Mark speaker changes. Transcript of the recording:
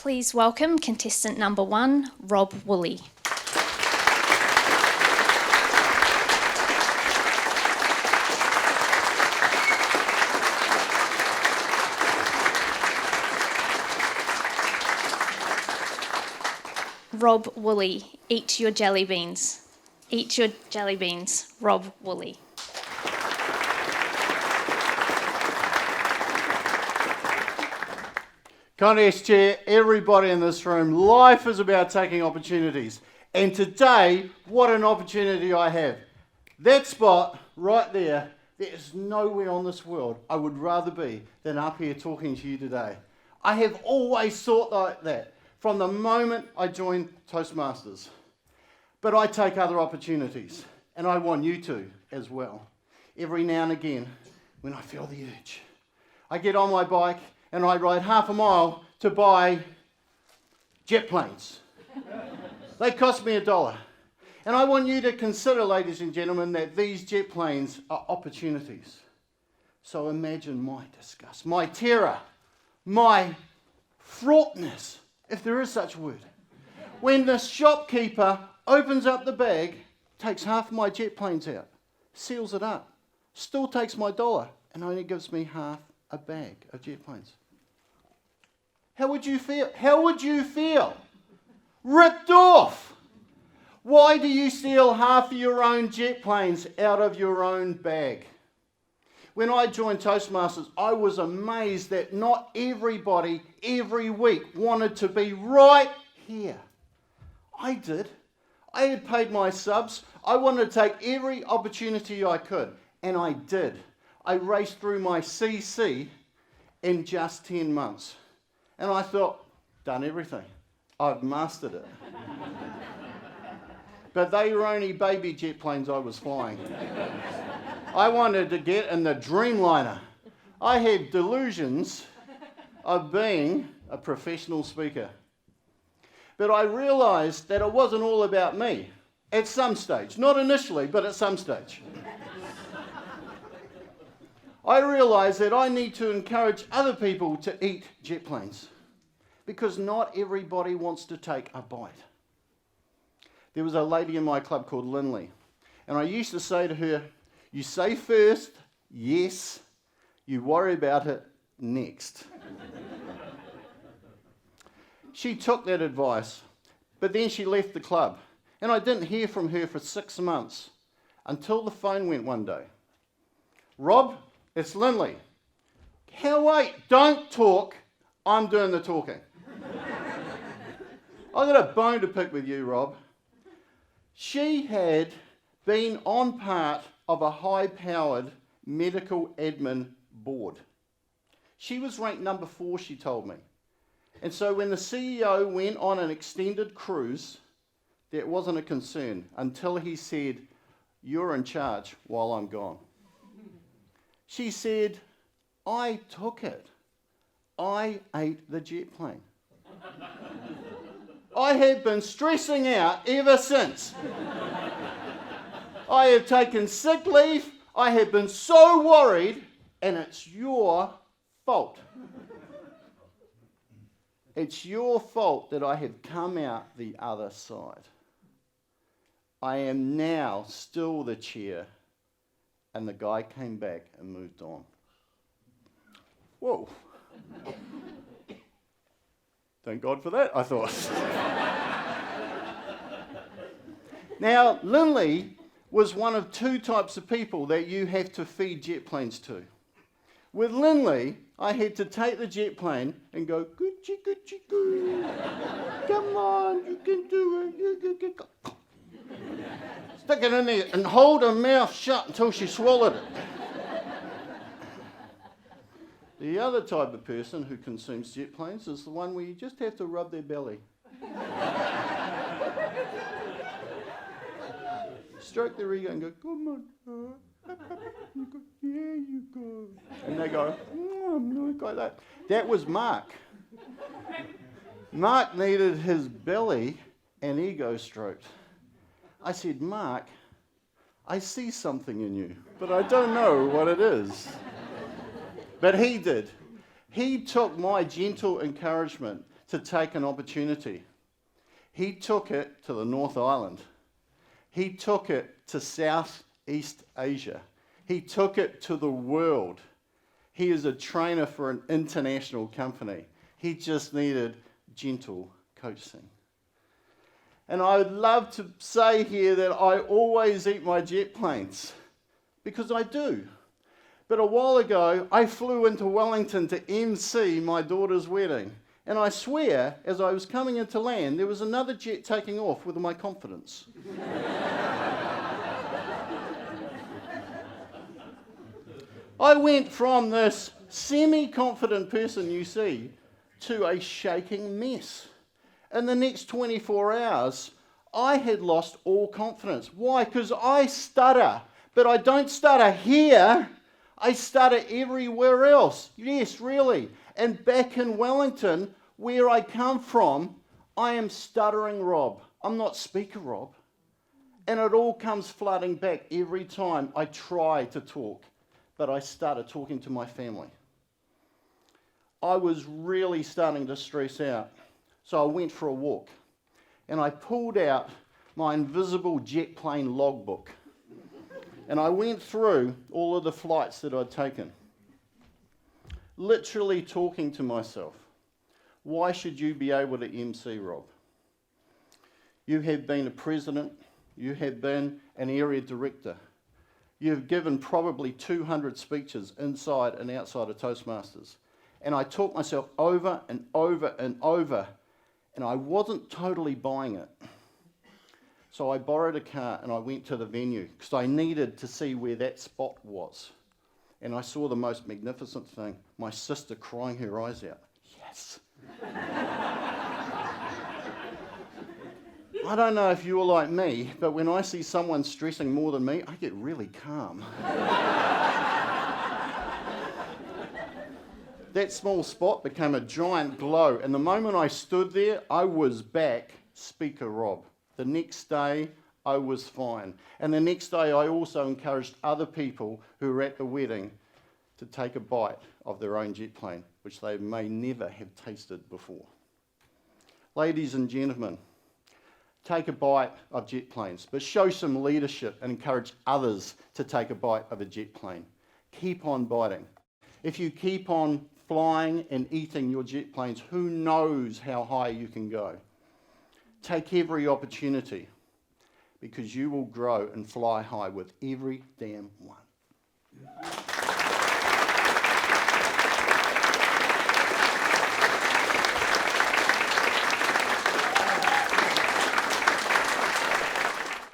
Speaker 1: Please welcome contestant number 1, Rob Woolley. Rob Woolley, eat your jelly beans. Eat your jelly beans, Rob Woolley.
Speaker 2: Contest Chair, everybody in this room, life is about taking opportunities. And today, what an opportunity I have. That spot right there is nowhere on this world I would rather be than up here talking to you today. I have always thought like that from the moment I joined Toastmasters. But I take other opportunities, and I want you to as well. Every now and again, when I feel the urge, I get on my bike and I ride half a mile to buy Jetplanes. They cost me $1. And I want you to consider, ladies and gentlemen, that these Jetplanes are opportunities. So imagine my disgust, my terror, my fraughtness, if there is such a word. When the shopkeeper opens up the bag, takes half of my Jetplanes out, seals it up, still takes my $1 and only gives me half a bag of Jetplanes. How would you feel? How would you feel? Ripped off. Why do you steal half of your own Jetplanes out of your own bag? When I joined Toastmasters, I was amazed that not everybody every week wanted to be right here. I did. I had paid my subs. I wanted to take every opportunity I could, and I did. I raced through my CC in just 10 months. And I thought, done everything. I've mastered it. But they were only baby Jetplanes I was flying. I wanted to get in the Dreamliner. I had delusions of being a professional speaker. But I realised that it wasn't all about me at some stage. Not initially, but at some stage. I realised that I need to encourage other people to eat Jetplanes because not everybody wants to take a bite. There was a lady in my club called Lindley, and I used to say to her, you say first, yes, you worry about it next. She took that advice, but then she left the club, and I didn't hear from her for 6 months until the phone went one day. Rob, it's Lindley. Wait, don't talk. I'm doing the talking. I've got a bone to pick with you, Rob. She had been on part of a high-powered medical admin board. She was ranked number 4, she told me. And so when the CEO went on an extended cruise, that wasn't a concern until he said, you're in charge while I'm gone. She said, I took it. I ate the Jetplane. I have been stressing out ever since. I have taken sick leave. I have been so worried, and it's your fault. It's your fault that I have come out the other side. I am now still the chair. And the guy came back and moved on. Whoa. Thank God for that, I thought. Now, Lindley was one of 2 types of people that you have to feed Jetplanes to. With Lindley, I had to take the Jetplane and go, Gucci, Gucci, goo. Come on, you can do it. Stick it in there and hold her mouth shut until she swallowed it. The other type of person who consumes Jetplanes is the one where you just have to rub their belly. Stroke their ego and go, come on. You go, yeah, you go. And they go, I'm like that. That was Mark. Mark needed his belly and ego stroked. I said, Mark, I see something in you, but I don't know what it is. But he did. He took my gentle encouragement to take an opportunity. He took it to the North Island. He took it to Southeast Asia. He took it to the world. He is a trainer for an international company. He just needed gentle coaching. And I would love to say here that I always eat my jet planes, because I do. But a while ago, I flew into Wellington to MC my daughter's wedding. And I swear, as I was coming into land, there was another jet taking off with my confidence. I went from this semi-confident person you see to a shaking mess. In the next 24 hours, I had lost all confidence. Why? Because I stutter. But I don't stutter here. I stutter everywhere else. Yes, really. And back in Wellington, where I come from, I am stuttering Rob. I'm not speaker Rob. And it all comes flooding back every time I try to talk. But I stutter talking to my family. I was really starting to stress out. So I went for a walk. And I pulled out my invisible jet plane logbook. And I went through all of the flights that I'd taken. Literally talking to myself. Why should you be able to MC, Rob? You have been a president. You have been an area director. You've given probably 200 speeches inside and outside of Toastmasters. And I taught myself over and over and over, and I wasn't totally buying it. So I borrowed a car and I went to the venue because I needed to see where that spot was. And I saw the most magnificent thing, my sister crying her eyes out. Yes. I don't know if you're like me, but when I see someone stressing more than me, I get really calm. That small spot became a giant glow, and the moment I stood there, I was back Speaker Rob. The next day, I was fine. And the next day, I also encouraged other people who were at the wedding to take a bite of their own jet plane, which they may never have tasted before. Ladies and gentlemen, take a bite of jet planes, but show some leadership and encourage others to take a bite of a jet plane. Keep on biting. If you keep on flying and eating your jet planes, who knows how high you can go? Take every opportunity, because you will grow and fly high with every damn one.